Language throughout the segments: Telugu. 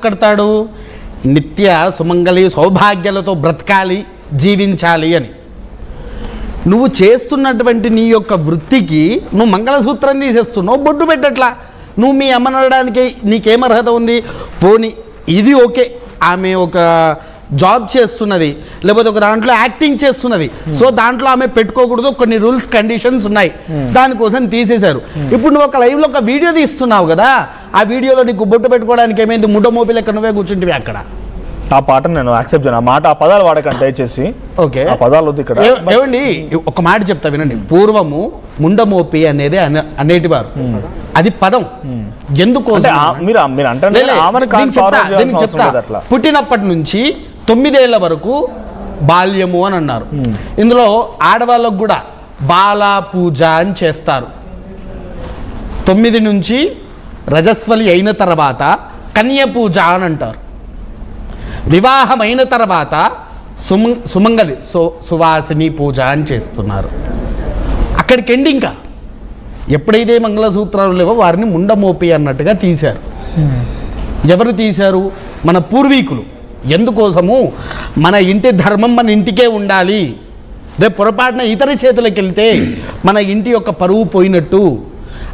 కడతాడు నిత్య సుమంగళి సౌభాగ్యాలతో బ్రతకాలి జీవించాలి అని. నువ్వు చేస్తున్నటువంటి నీ యొక్క వృత్తికి నువ్వు మంగళసూత్రం తీసేస్తున్నావు, బొడ్డు పెట్టట్లా. నువ్వు మీ అమ్మనడానికి నీకేం అర్హత ఉంది? పోనీ ఇది ఓకే, ఆమె ఒక జాబ్ చేస్తున్నది, లేకపోతే ఒక దాంట్లో యాక్టింగ్ చేస్తున్నది, సో దాంట్లో ఆమె పెట్టుకోకూడదు, కొన్ని రూల్స్ కండిషన్స్ ఉన్నాయి, దానికోసం తీసేశారు. ఇప్పుడు నువ్వు ఒక లైవ్లో ఒక వీడియో తీస్తున్నావు కదా, ఆ వీడియోలో నీకు బొట్టు పెట్టుకోవడానికి ఏమైంది? ముడ్డ మోపి లెక్క నువ్వే కూర్చుంటివి అక్కడ. ఆ పాట నేను యాక్సెప్ట్ చేయను, ఆ మాట ఆ పదాలు వాడకండి దయచేసి. ఓకే, ఆ పదాలు వద్దు ఇక్కడ. ఏమండి ఒక మాట చెప్తా వినండి. పూర్వము ముండమోపి అనేది అనేటివారు, అది పదం. ఎందుకు పుట్టినప్పటి నుంచి 9 ఏళ్ల వరకు బాల్యము అని అన్నారు. ఇందులో ఆడవాళ్ళకు కూడా బాల పూజ అని చేస్తారు. 9 నుంచి రజస్వలి అయిన తర్వాత కన్య పూజ అని అంటారు. వివాహమైన తర్వాత సుమంగళి సువాసిని పూజ అని చేస్తున్నారు. అక్కడికి ఎండి. ఇంకా ఎప్పుడైతే మంగళసూత్రాలు లేవో వారిని ముండమోపి అన్నట్టుగా తీశారు. ఎవరు తీశారు? మన పూర్వీకులు. ఎందుకోసము? మన ఇంటి ధర్మం మన ఇంటికే ఉండాలి, రేపు పొరపాటున ఇతర చేతులకు వెళ్తే మన ఇంటి యొక్క పరువు పోయినట్టు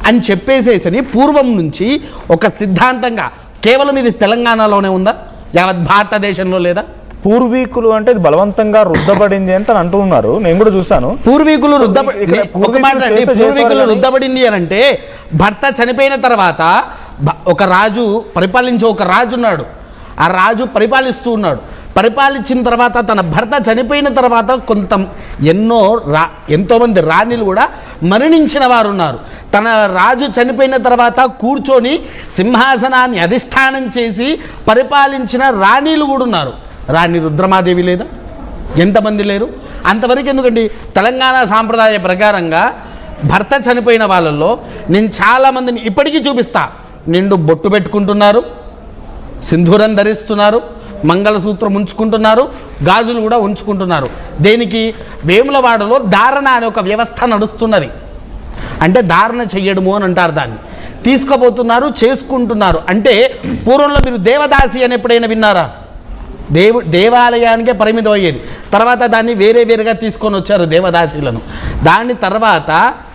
అని చెప్పేసేసని పూర్వం నుంచి ఒక సిద్ధాంతంగా. కేవలం ఇది తెలంగాణలోనే ఉందా? యావత్ భారతదేశంలో లేదా? పూర్వీకులు అంటే ఇది బలవంతంగా రుద్దబడింది అని అంటున్నారు. నేను కూడా చూశాను. పూర్వీకులు రుద్దబడింది అని అంటే, భర్త చనిపోయిన తర్వాత ఒక రాజు పరిపాలించే ఒక రాజు ఉన్నాడు. ఆ రాజు పరిపాలిస్తూ ఉన్నాడు. పరిపాలించిన తర్వాత తన భర్త చనిపోయిన తర్వాత ఎంతోమంది రాణిలు కూడా మరణించిన వారు ఉన్నారు. తన రాజు చనిపోయిన తర్వాత కూర్చొని సింహాసనాన్ని అధిష్టానం చేసి పరిపాలించిన రాణిలు కూడా ఉన్నారు. రాణి రుద్రమాదేవి లేదా? ఎంతమంది లేరు? అంతవరకు ఎందుకండి? తెలంగాణ సాంప్రదాయ ప్రకారంగా భర్త చనిపోయిన వాళ్ళల్లో నేను చాలామందిని ఇప్పటికీ చూపిస్తా. నిండు బొట్టు పెట్టుకుంటున్నారు, సింధూరం ధరిస్తున్నారు, మంగళసూత్రం ఉంచుకుంటున్నారు, గాజులు కూడా ఉంచుకుంటున్నారు. దేనికి? వేములవాడలో ధారణ అనే ఒక వ్యవస్థ నడుస్తున్నది. అంటే ధారణ చెయ్యడము అని అంటారు. దాన్ని తీసుకుపోతున్నారు, చేసుకుంటున్నారు. అంటే పూర్వంలో మీరు దేవదాసి అని ఎప్పుడైనా విన్నారా? దేవాలయానికే పరిమితం అయ్యేది. తర్వాత దాన్ని వేరేగా తీసుకొని వచ్చారు దేవదాసీలను. దాని తర్వాత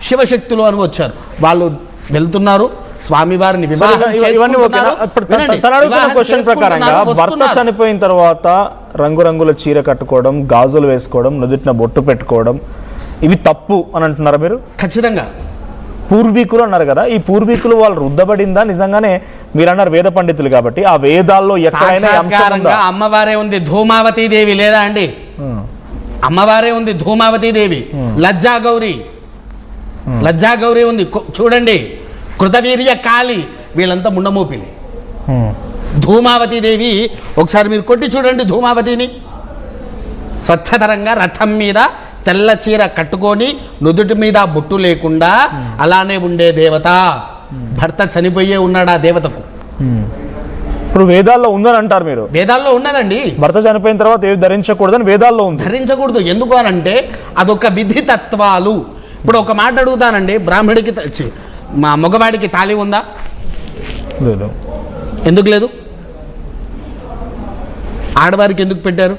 శివశక్తులు అని వచ్చారు. వాళ్ళు వెళ్తున్నారు, స్వామివారిని భర్త చనిపోయిన తర్వాత రంగురంగుల చీర కట్టుకోవడం, గాజులు వేసుకోవడం, నుదుటిన బొట్టు పెట్టుకోవడం, ఇవి తప్పు అని అంటున్నారా మీరు? ఖచ్చితంగా. పూర్వీకులు అన్నారు కదా, ఈ పూర్వీకులు వాళ్ళు రుద్దబడిందా? నిజంగానే మీరు అన్నారు వేద పండితులు కాబట్టి, ఆ వేదాల్లో ఎక్కడైనా అమ్మవారే ఉంది, ధూమావతి దేవి లేదా అండి? అమ్మవారే ఉంది, ధూమావతి దేవి. లజ్జా గౌరీ ఉంది, చూడండి. కృతవీర్య కాళి, వీళ్ళంతా ముండమోపిలే. ధూమావతి దేవి ఒకసారి మీరు కొట్టి చూడండి. ధూమావతిని స్వచ్ఛతరంగా రథం మీద తెల్ల చీర కట్టుకొని నుదుటి మీద బొట్టు లేకుండా అలానే ఉండే దేవత. భర్త చనిపోయే ఉన్నాడు ఆ దేవతకు. ఇప్పుడు వేదాల్లో ఉందని అంటారు మీరు? వేదాల్లో ఉన్నదండి. భర్త చనిపోయిన తర్వాత ఏవి ధరించకూడదని వేదాల్లో ఉంది. ధరించకూడదు. ఎందుకు అనంటే అదొక విధి తత్వాలు. ఇప్పుడు ఒక మాట అడుగుతానండి, బ్రాహ్మడికి మా మగవాడికి తాళి ఉందా? లేదు. ఎందుకు లేదు? ఆడవారికి ఎందుకు పెట్టారు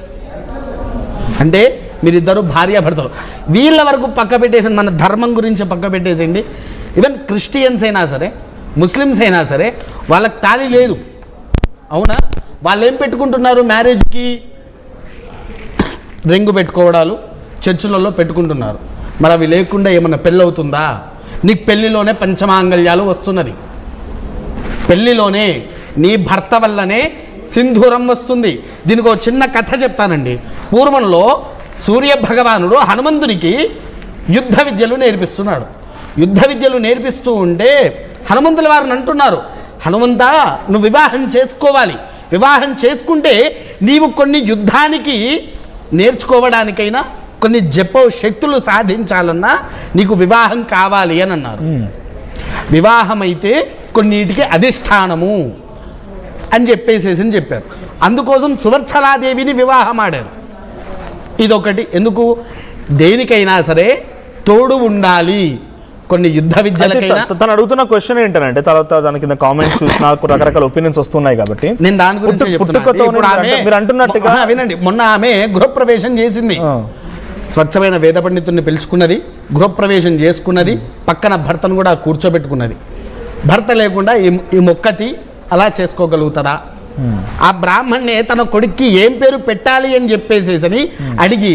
అంటే మీరిద్దరు భార్యాభర్తలు. వీళ్ళ వరకు పక్క పెట్టేసండి, మన ధర్మం గురించి పక్క పెట్టేసేయండి. ఈవెన్ క్రిస్టియన్స్ అయినా సరే, ముస్లిమ్స్ అయినా సరే, వాళ్ళకి తాళి లేదు. అవునా? వాళ్ళు ఏం పెట్టుకుంటున్నారు? మ్యారేజ్కి రింగు పెట్టుకోవడాలు చర్చిలలో పెట్టుకుంటున్నారు. మరి అవి లేకుండా ఏమన్నా పెళ్ళి అవుతుందా? నీకు పెళ్ళిలోనే పంచమాంగళ్యాలు వస్తున్నది. పెళ్ళిలోనే నీ భర్త వల్లనే సింధూరం వస్తుంది. దీనికి ఒక చిన్న కథ చెప్తానండి. పూర్వంలో సూర్య భగవానుడు హనుమంతునికి యుద్ధ విద్యలు నేర్పిస్తున్నాడు. యుద్ధ విద్యలు నేర్పిస్తూ ఉంటే హనుమంతుల వారిని అంటున్నారు, హనుమంతా నువ్వు వివాహం చేసుకోవాలి. వివాహం చేసుకుంటే నీవు కొన్ని యుద్ధానికి నేర్చుకోవడానికైనా, కొన్ని జప శక్తులు సాధించాలన్నా నీకు వివాహం కావాలి అని అన్నారు. వివాహం అయితే కొన్నిటికి అధిష్టానము అని చెప్పారు. అందుకోసం సువర్చలాదేవిని వివాహం ఆడారు. ఇదొకటి. ఎందుకు? దేనికైనా సరే తోడు ఉండాలి. కొన్ని యుద్ధ విద్యలకైనా. తను అడుగుతున్న క్వశ్చన్ ఏంటంటే, తర్వాత దాని కింద కామెంట్స్ చూసినా రకరకాల ఒపీనియన్స్ వస్తున్నాయి కాబట్టి నేను దాని గురించి మీరు అంటున్నట్టుగా వినండి. మొన్న ఆమె గృహప్రవేశం చేసింది, స్వచ్ఛమైన వేద పండితుడిని పిలుచుకున్నది, గృహప్రవేశం చేసుకున్నది, పక్కన భర్తను కూడా కూర్చోబెట్టుకున్నది. భర్త లేకుండా ఈ మొక్కతి అలా చేసుకోగలుగుతారా? ఆ బ్రాహ్మణ్ణే తన కొడుక్కి ఏం పేరు పెట్టాలి అని చెప్పేసేసని అడిగి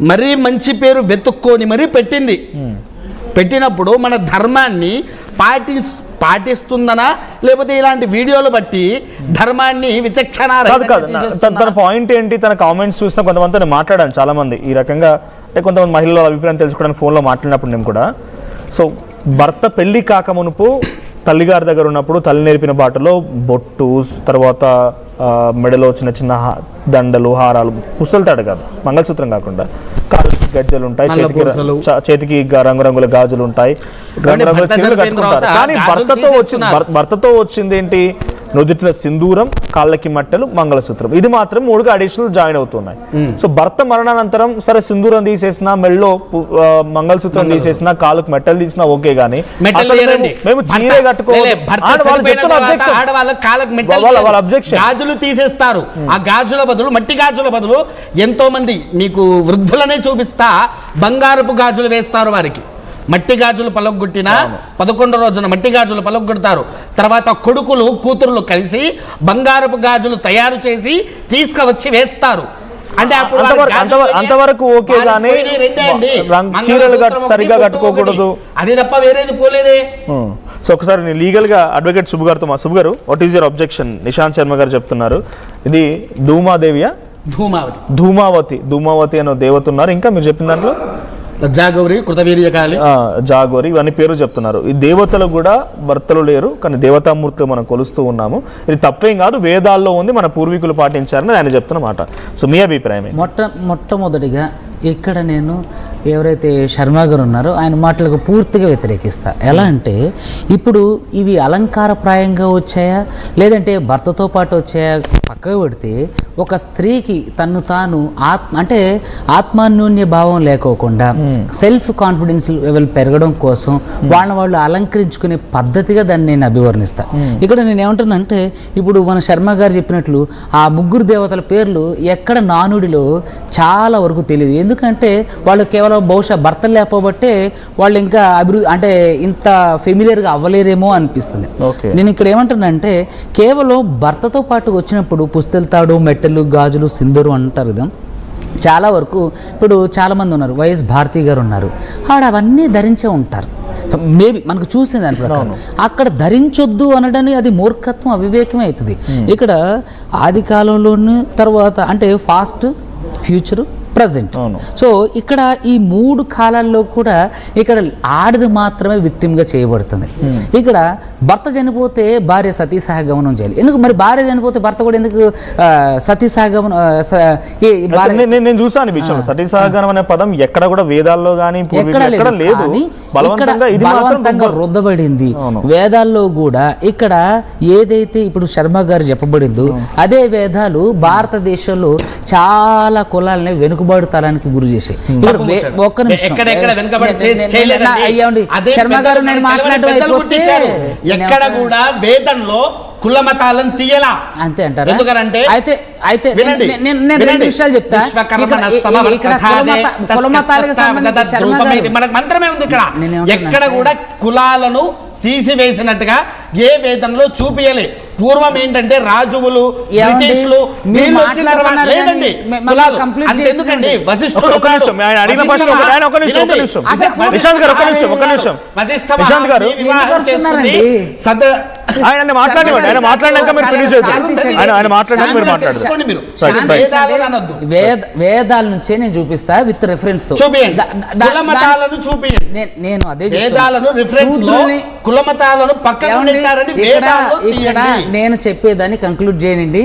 మరీ మంచి పేరు వెతుక్కొని మరీ పెట్టింది. పెట్టినప్పుడు మన ధర్మాన్ని పాటిస్తుందనా, లేకపోతే ఇలాంటి వీడియోలు బట్టి ధర్మాన్ని విచక్షణ? తన పాయింట్ ఏంటి? తన కామెంట్స్ చూసిన కొంతమంది నేను మాట్లాడాను, చాలా మంది ఈ రకంగా, అంటే కొంతమంది మహిళల అభిప్రాయం తెలుసుకోవడానికి ఫోన్లో మాట్లాడినప్పుడు నేను కూడా. సో భర్త పెళ్లి కాక మునుపు తల్లిగారి దగ్గర ఉన్నప్పుడు తల్లి నేర్పిన బాటలో బొట్టు, తర్వాత మెడలో చిన్న చిన్న దండలు, హారాలు, పుస్తలతాడు కాదు, మంగళసూత్రం కాకుండా కాళ్ళకి గజ్జలు ఉంటాయి, చేతికి రంగురంగుల గాజులు ఉంటాయి, రంగురంగుల చీరలు కట్టుకుంటారు. కానీ భర్తతో వచ్చింది ఏంటి? నుదుటిన సింధూరం, కాళ్ళకి మట్టెలు, మంగళసూత్రం. ఇది మాత్రం 3గా అడిషనల్ జాయిన్ అవుతున్నాయి. సో భర్త మరణానంతరం సరే సింధూరం తీసేసినా, మెళ్ళో మంగళసూత్రం తీసేసినా, కాళ్ళకు మెట్టలు తీసినా ఓకే, గానీ మేము చీరే కట్టుకోవాలి. గాజులు తీసేస్తారు. ఆ గాజుల బదులు, మట్టి గాజుల బదులు ఎంతో మంది మీకు వృద్ధులనే చూపిస్తా బంగారపు గాజులు వేస్తారు వారికి. మట్టి గాజులు పలగొట్టిన 11వ రోజున మట్టి గాజులు పలగొడతారు. తర్వాత కొడుకులు కూతురులు కలిసి బంగారపు గాజులు తయారు చేసి తీసుకువచ్చి వేస్తారు. అంటే అంతవరకు ఓకే, కానీ చీరలు సరిగా కట్టుకోకూడదు, అది తప్ప వేరేది పోలేదే. సో ఒకసారి నేను లీగల్ గా అడ్వకేట్ శుభ్ గారితో, మా శుభ్ గారు, what is your objection? Nishant Sharma గారు చెప్తున్నారు ఇది ధూమాదేవియా? ధూమావతి అనే దేవత ఉన్నారు. ఇంకా మీరు చెప్పిన దాంట్లో జాగౌరి, కృతవీర్యకాళి, జాగౌరి, ఇవన్నీ పేరు చెప్తున్నారు. ఈ దేవతలు కూడా భర్తలు లేరు, కానీ దేవతామూర్తులు మనం కొలుస్తూ ఉన్నాము. ఇది తప్పేం కాదు, వేదాల్లో ఉంది, మన పూర్వీకులు పాటించారని ఆయన చెప్తున్నమాట. సో మీ అభిప్రాయం? మొట్టమొదటిగా ఇక్కడ నేను ఎవరైతే శర్మ గారు ఉన్నారో ఆయన మాటలకు పూర్తిగా వ్యతిరేకిస్తా. ఎలా అంటే ఇప్పుడు ఇవి అలంకారప్రాయంగా వచ్చాయా లేదంటే భర్తతో పాటు వచ్చాయా పక్కకు పెడితే, ఒక స్త్రీకి తను తాను అంటే ఆత్మాన్యోన్య భావం లేకోకుండా సెల్ఫ్ కాన్ఫిడెన్స్ లెవెల్ పెరగడం కోసం వాళ్ళు అలంకరించుకునే పద్ధతిగా దాన్ని నేను అభివర్ణిస్తా. ఇక్కడ నేను ఏమంటున్నానంటే, ఇప్పుడు మన శర్మ గారు చెప్పినట్లు ఆ 3 దేవతల పేర్లు ఎక్కడ నానుడిలో చాలా వరకు తెలియదు. ఎందుకంటే వాళ్ళు కేవలం బహుశా భర్త లేకపోబట్టే వాళ్ళు ఇంకా అభివృద్ధి అంటే ఇంత ఫెమిలియర్గా అవ్వలేరేమో అనిపిస్తుంది. నేను ఇక్కడ ఏమంటున్నానంటే, కేవలం భర్తతో పాటు వచ్చినప్పుడు పుస్తెలతాడు, మెట్టెలు, గాజులు, సింధూరు అంటారు కదా, చాలా వరకు ఇప్పుడు చాలామంది ఉన్నారు, వైఎస్ భారతి గారు ఉన్నారు, అవన్నీ ధరించే ఉంటారు. మేబీ మనకు చూసిన దాని ప్రకారం అక్కడ ధరించొద్దు అనడానికి అది మూర్ఖత్వం, అవివేకమే అవుతుంది. ఇక్కడ ఆది కాలంలోని తర్వాత అంటే ఫాస్ట్, ఫ్యూచరు, ప్రజెంట్. సో ఇక్కడ ఈ 3 కాలాల్లో కూడా ఇక్కడ ఆడది మాత్రమే విక్టిమ్గా చేయబడుతుంది. ఇక్కడ భర్త చనిపోతే భార్య సతీ సహగమనం చేయాలి. ఎందుకు మరి భార్య చనిపోతే భర్త కూడా ఎందుకు సతీ సహగమనం? నేను చూసాను విషయం, సతీ సహగమనం అనే పదం ఎక్కడ కూడా వేదాల్లో కానీ లేదు, బలవంతంగా రుద్దబడింది. వేదాల్లో కూడా ఇక్కడ ఏదైతే ఇప్పుడు శర్మ గారు చెప్పబడిందో అదే వేదాలు భారతదేశంలో చాలా కులాలని వెనుకబాటుతనానికి గురి చేసి. ఒక్క నిమిషం, శర్మ గారు నేను మాట్లాడటం అయిపోతే ఎక్కడ కూడా వేదంలో కుల మతాలను తీయలా అంతే అంటారు. ఎందుకంటే అయితే నేను 2 విషయాలు చెప్తా. కుల మతాలకు సంబంధించి మనకు మంత్రమే ఉంది ఇక్కడ. ఎక్కడ కూడా కులాలను తీసివేసినట్టుగా ఏ వేదంలో చూపియలే. పూర్వం ఏంటంటే రాజువులు, బ్రిటిష్లు లేదండి, ఎందుకండి వశిష్ఠుడు వేదాల నుంచే నేను చూపిస్తా విత్ రెఫరెన్స్ తో. నేను అదే కులమతాలను పక్కన ఇక్కడ నేను చెప్పేదాన్ని కంక్లూడ్ చేయనండి.